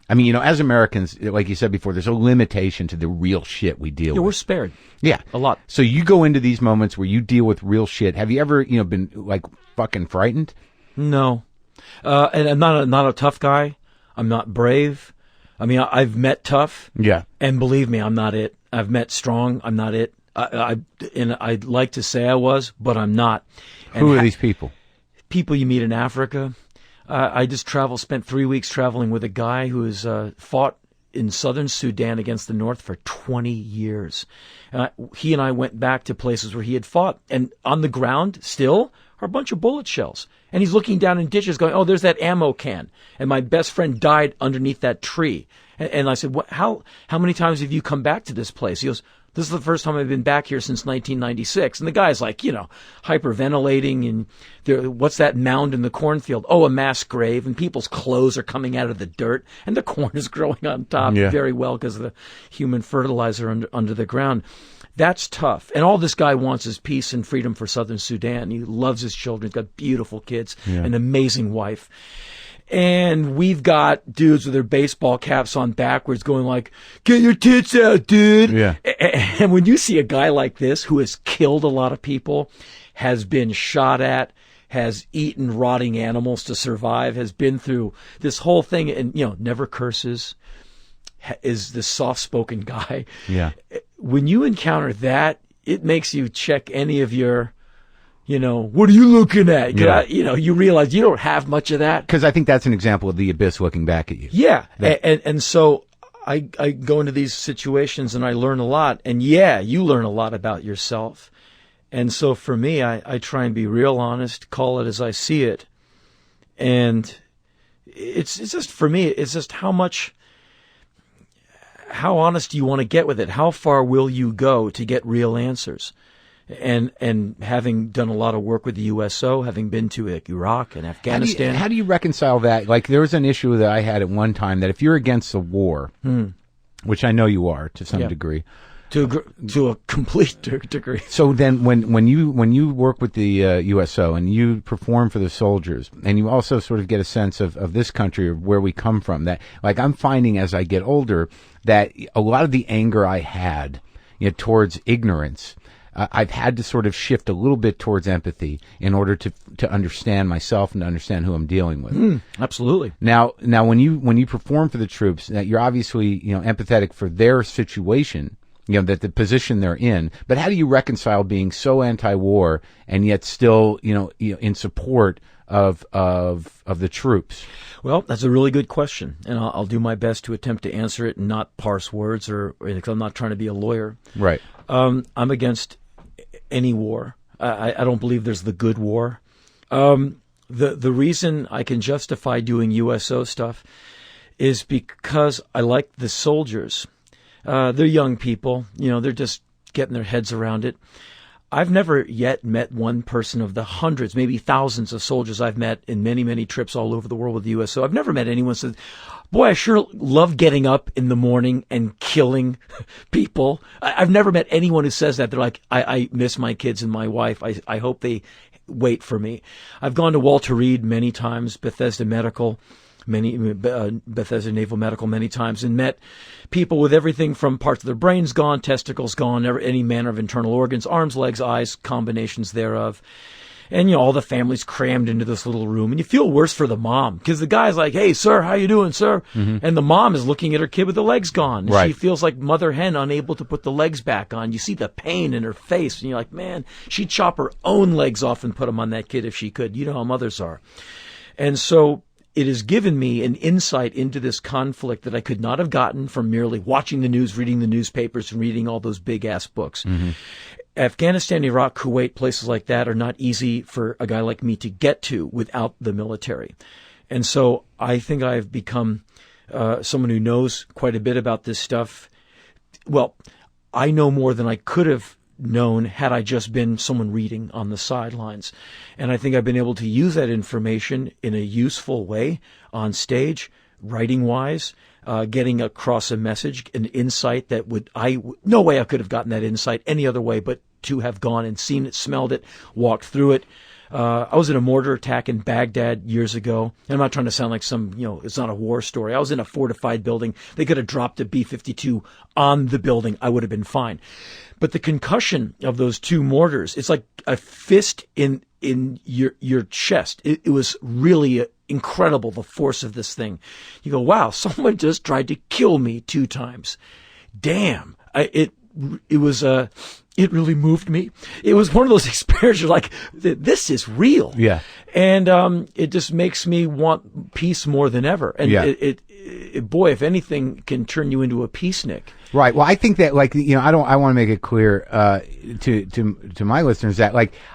I mean, as Americans, like you said before, there's a limitation to the real shit we deal with. We're spared. Yeah. A lot. So you go into these moments where you deal with real shit. Have you ever, been like fucking frightened? No. And I'm not a tough guy. I'm not brave. I mean, I've met tough. Yeah. And believe me, I'm not it. I've met strong. I'm not it. I'd like to say I was, but I'm not. And Who are these people? People you meet in Africa. I just spent 3 weeks traveling with a guy who has fought in southern Sudan against the North for 20 years. He and I went back to places where he had fought, and on the ground still are a bunch of bullet shells. And he's looking down in ditches going, oh, there's that ammo can. And my best friend died underneath that tree. And I said, how many times have you come back to this place? He goes, this is the first time I've been back here since 1996. And the guy's like, hyperventilating. And what's that mound in the cornfield? Oh, a mass grave. And people's clothes are coming out of the dirt. And the corn is growing on top very well because of the human fertilizer under the ground. That's tough. And all this guy wants is peace and freedom for southern Sudan. He loves his children. He's got beautiful kids, an amazing wife. And we've got dudes with their baseball caps on backwards going like, get your tits out, dude. Yeah. And when you see a guy like this who has killed a lot of people, has been shot at, has eaten rotting animals to survive, has been through this whole thing and, never curses, is this soft-spoken guy. Yeah. When you encounter that, it makes you check any of your... what are you looking at? Yeah. You realize you don't have much of that. Because I think that's an example of the abyss looking back at you. Yeah. And so I go into these situations and I learn a lot. And you learn a lot about yourself. And so for me, I try and be real honest, call it as I see it. And it's just, for me, it's just how honest do you want to get with it? How far will you go to get real answers? And having done a lot of work with the USO, having been to Iraq and Afghanistan. How do you reconcile that? Like, there was an issue that I had at one time that if you're against the war, which I know you are to some degree. To a complete degree. So then when you work with the USO and you perform for the soldiers, and you also sort of get a sense of this country, of where we come from, that, like, I'm finding as I get older that a lot of the anger I had towards ignorance, I've had to sort of shift a little bit towards empathy in order to understand myself and to understand who I'm dealing with. Absolutely. Now, when you perform for the troops, you're obviously empathetic for their situation, that the position they're in. But how do you reconcile being so anti-war and yet still in support of the troops? Well, that's a really good question, and I'll do my best to attempt to answer it and not parse words, because I'm not trying to be a lawyer. Right. I'm against any war. I don't believe there's the good war. The reason I can justify doing USO stuff is because I like the soldiers. They're young people. They're just getting their heads around it. I've never yet met one person of the hundreds, maybe thousands of soldiers I've met in many, many trips all over the world with the USO. I've never met anyone who said, boy, I sure love getting up in the morning and killing people. I've never met anyone who says that. They're like, I miss my kids and my wife. I hope they wait for me. I've gone to Walter Reed many times, Bethesda Naval Medical many times, and met people with everything from parts of their brains gone, testicles gone, any manner of internal organs, arms, legs, eyes, combinations thereof. And, all the families crammed into this little room. And you feel worse for the mom, because the guy's like, hey, sir, how you doing, sir? Mm-hmm. And the mom is looking at her kid with the legs gone. Right. She feels like mother hen, unable to put the legs back on. You see the pain in her face, and you're like, man, she'd chop her own legs off and put them on that kid if she could. You know how mothers are. And so it has given me an insight into this conflict that I could not have gotten from merely watching the news, reading the newspapers, and reading all those big-ass books. Mm-hmm. Afghanistan, Iraq, Kuwait, places like that are not easy for a guy like me to get to without the military. And so I think I've become someone who knows quite a bit about this stuff. Well, I know more than I could have known had I just been someone reading on the sidelines. And I think I've been able to use that information in a useful way on stage, writing-wise, getting across a message, an insight that no way I could have gotten that insight any other way but to have gone and seen it, smelled it, walked through it. I was in a mortar attack in Baghdad years ago. And I'm not trying to sound like it's not a war story. I was in a fortified building. They could have dropped a B-52 on the building. I would have been fine. But the concussion of those two mortars, it's like a fist in your chest. It was really incredible, the force of this thing. You go, wow, someone just tried to kill me 2 times. Damn. It really moved me. It was one of those experiences you're like, this is real. Yeah. And it just makes me want peace more than ever. And boy, if anything can turn you into a peacenik. Right. Well, I think that, I want to make it clear to my listeners that,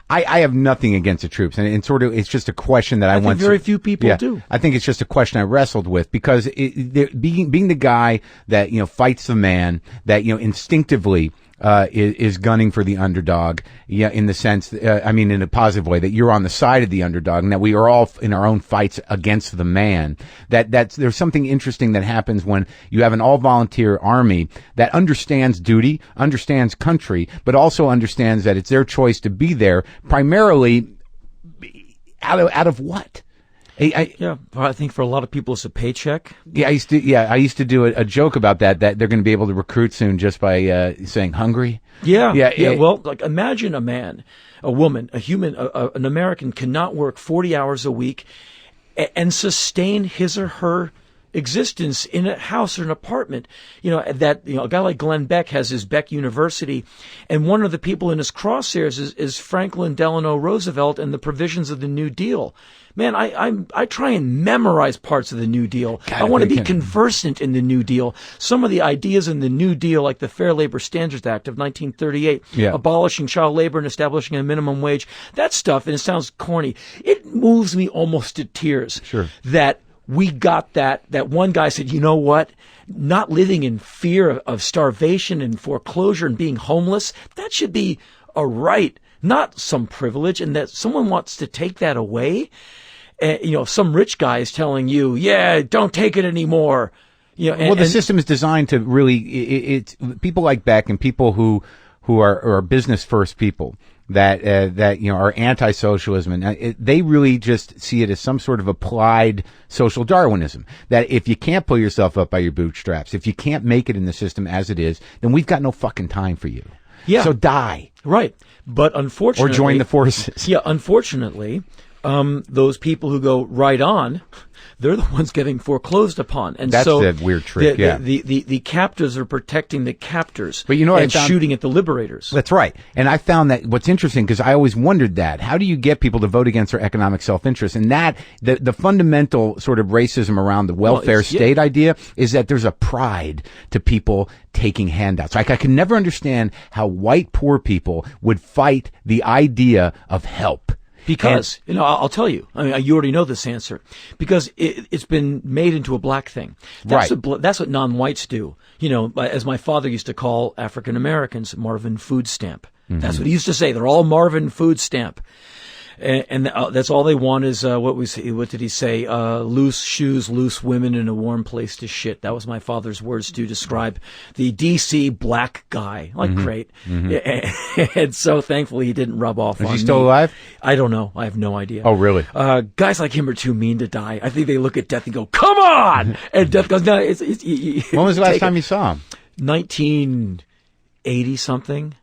I have nothing against the troops, and sort of it's just a question that I want. Very few people do. I think it's just a question I wrestled with, because being the guy that fights the man, that instinctively is gunning for the underdog, in the sense, in a positive way, that you're on the side of the underdog, and that we are all in our own fights against the man. There's something interesting that happens when you have an all-volunteer army that understands duty, understands country, but also understands that it's their choice to be there, primarily out of what? I think for a lot of people it's a paycheck. I used to do a joke about that they're going to be able to recruit soon just by saying hungry. Well, imagine a man, a woman, a human, an American cannot work 40 hours a week and sustain his or her existence in a house or an apartment. A guy like Glenn Beck has his Beck University, and one of the people in his crosshairs is Franklin Delano Roosevelt and the provisions of the New Deal. Man, I try and memorize parts of the New Deal. God, I want to be conversant in the New Deal. Some of the ideas in the New Deal, like the Fair Labor Standards Act of 1938, abolishing child labor and establishing a minimum wage, that stuff, and it sounds corny, it moves me almost to tears. Sure. That we got that one guy said, you know what? Not living in fear of starvation and foreclosure and being homeless, that should be a right, not some privilege, and that someone wants to take that away. Some rich guy is telling you, don't take it anymore. The system is designed to really, it's people like Beck and people who are business first people that are anti-socialism, and they really just see it as some sort of applied social Darwinism, that if you can't pull yourself up by your bootstraps, if you can't make it in the system as it is, then we've got no fucking time for you. Yeah. So die. Right. But unfortunately, or join the forces. Yeah. Unfortunately, those people who go right on, they're the ones getting foreclosed upon. And that's so the weird trick. The captors are protecting the captors, but and shooting at the liberators. That's right. And I found that what's interesting, because I always wondered that, how do you get people to vote against their economic self-interest? And that the fundamental sort of racism around the welfare state idea is that there's a pride to people taking handouts. I can never understand how white poor people would fight the idea of help. Because, I'll tell you, you already know this answer, because it's been made into a black thing. That's what non-whites do. As my father used to call African Americans, Marvin Food Stamp. Mm-hmm. That's what he used to say. They're all Marvin Food Stamp. And that's all they want is, what did he say? Loose shoes, loose women, and a warm place to shit. That was my father's words to describe the DC black guy. Great. Mm-hmm. And so thankfully he didn't rub off on me. Is he still alive? I don't know. I have no idea. Oh, really? Guys like him are too mean to die. I think they look at death and go, come on! And death goes, no, when was the last time you saw him? 1980 something.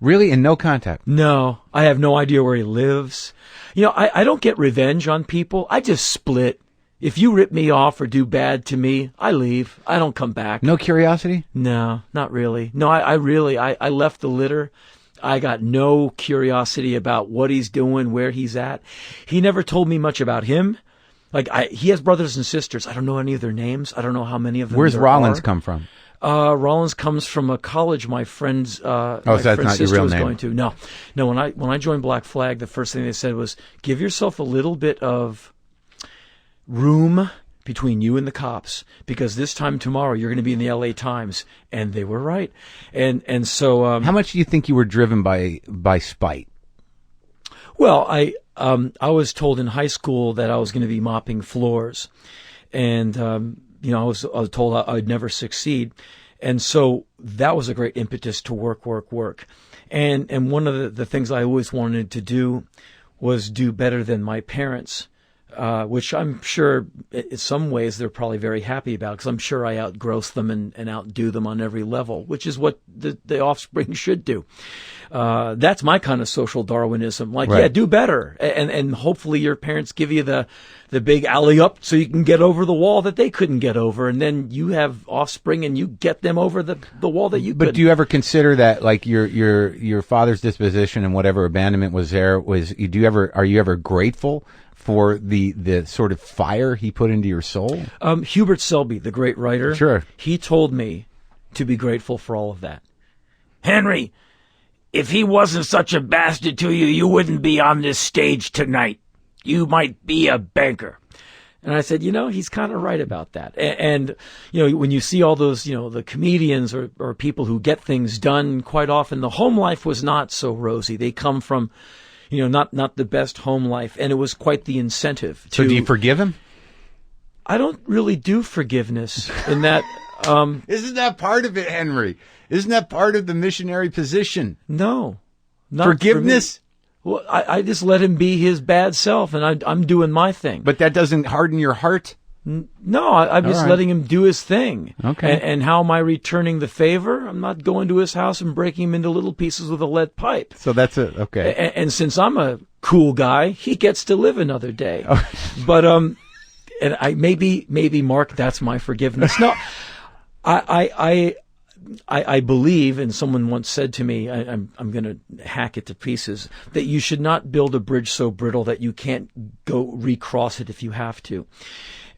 Really? And no contact? No. I have no idea where he lives. I don't get revenge on people. I just split. If you rip me off or do bad to me, I leave. I don't come back. No curiosity? No, not really. No, I left the litter. I got no curiosity about what he's doing, where he's at. He never told me much about him. He has brothers and sisters. I don't know any of their names. I don't know how many of them Where's Rollins come from? Rollins comes from a college my friend's so that's not sister your real was name. going to. No. When I joined Black Flag, the first thing they said was, give yourself a little bit of room between you and the cops, because this time tomorrow you're going to be in the LA Times. And they were right. And so how much do you think you were driven by spite? Well, I was told in high school that I was going to be mopping floors, and I was told I'd never succeed. And so that was a great impetus to work. And one of the things I always wanted to do was do better than my parents, which I'm sure in some ways they're probably very happy about, because I'm sure I outgross them and outdo them on every level, which is what the offspring should do. That's my kind of social Darwinism. Like, Right. yeah, do better. And hopefully your parents give you the big alley up so you can get over the wall that they couldn't get over. And then you have offspring and you get them over the wall that you couldn't. But do you ever consider that, like, your father's disposition and whatever abandonment was there, are you ever grateful for the sort of fire he put into your soul? Hubert Selby, the great writer, Sure. he told me to be grateful for all of that. Henry, if he wasn't such a bastard to you, you wouldn't be on this stage tonight. You might be a banker. And I said, he's kind of right about that. And when you see all those, the comedians or people who get things done, quite often the home life was not so rosy. They come from, not the best home life. And it was quite the incentive to... So do you forgive him? I don't really do forgiveness in that... Isn't that part of it, Henry? Isn't that part of the missionary position? No. Not Forgiveness? Well, I just let him be his bad self, and I'm doing my thing. But that doesn't harden your heart? No, I'm just letting him do his thing. Okay. And how am I returning the favor? I'm not going to his house and breaking him into little pieces with a lead pipe. So that's it. Okay. And since I'm a cool guy, he gets to live another day. Oh. But and maybe Mark, that's my forgiveness. No, I believe, and someone once said to me, I'm going to hack it to pieces, that you should not build a bridge so brittle that you can't go recross it if you have to.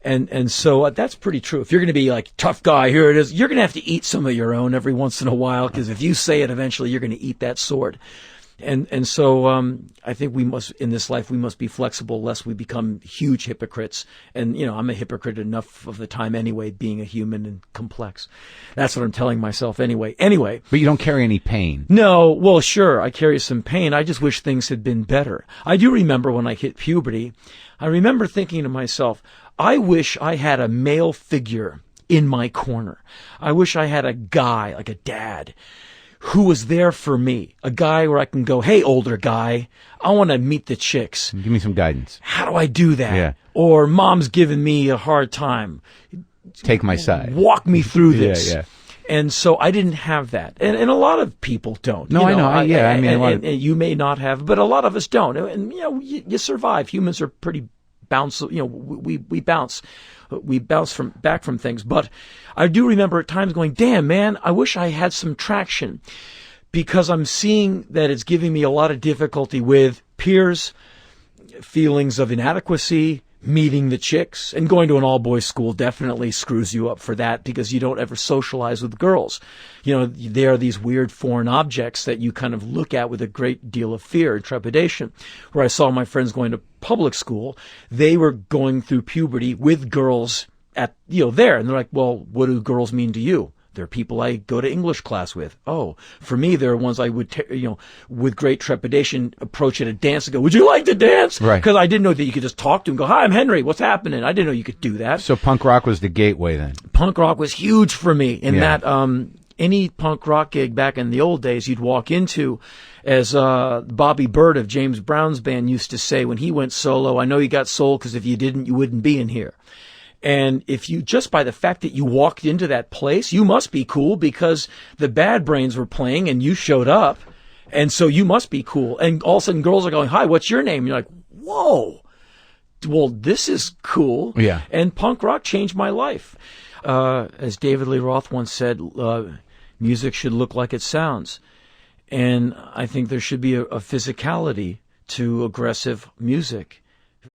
And so that's pretty true. If you're going to be like, tough guy, here it is, you're going to have to eat some of your own every once in a while, because if you say it, eventually you're going to eat that sword. And so I think we must, in this life, we must be flexible lest we become huge hypocrites. And, I'm a hypocrite enough of the time anyway, being a human and complex. That's what I'm telling myself anyway. But you don't carry any pain. No, well, sure, I carry some pain. I just wish things had been better. I do remember when I hit puberty, I remember thinking to myself, I wish I had a male figure in my corner. I wish I had a guy, like a dad, who was there for me, a guy where I can go, hey, older guy, I want to meet the chicks. Give me some guidance. How do I do that? Yeah. Or mom's giving me a hard time. Take my side. Walk me through this. Yeah. And so I didn't have that. And a lot of people don't. No, I know. And you may not have, but a lot of us don't. And, you survive. Humans are pretty bounce, we bounce. We bounce back from things. But I do remember at times going, damn, man, I wish I had some traction, because I'm seeing that it's giving me a lot of difficulty with peers, feelings of inadequacy, meeting the chicks, and going to an all-boys school definitely screws you up for that, because you don't ever socialize with girls. They are these weird foreign objects that you kind of look at with a great deal of fear and trepidation. Where I saw my friends going to public school, they were going through puberty with girls at, there. And they're like, well, what do girls mean to you? They're people I go to English class with. Oh, for me, they're ones I would, with great trepidation, approach at a dance and go, would you like to dance? Right. Because I didn't know that you could just talk to him and go, hi, I'm Henry. What's happening? I didn't know you could do that. So punk rock was the gateway then? Punk rock was huge for me in that any punk rock gig back in the old days you'd walk into, as Bobby Bird of James Brown's band used to say when he went solo, I know you got soul because if you didn't, you wouldn't be in here. And if you, just by the fact that you walked into that place, you must be cool because the Bad Brains were playing and you showed up. And so you must be cool. And all of a sudden girls are going, hi, what's your name? And you're like, whoa, well, this is cool. Yeah. And punk rock changed my life. As David Lee Roth once said, music should look like it sounds. And I think there should be a physicality to aggressive music.